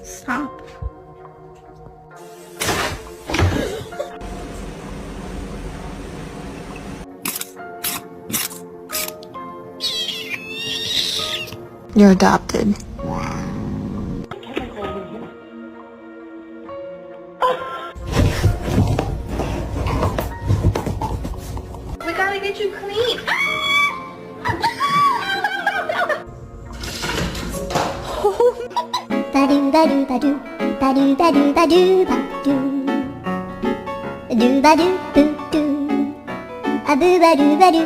Stop. You're adopted. We gotta get you clean. Ba-doo, ba-doo, ba-doo, ba-doo, ba-doo, ba-doo, ba-doo. Do-ba-doo, boo-doo. A boo-ba-doo, ba-doo.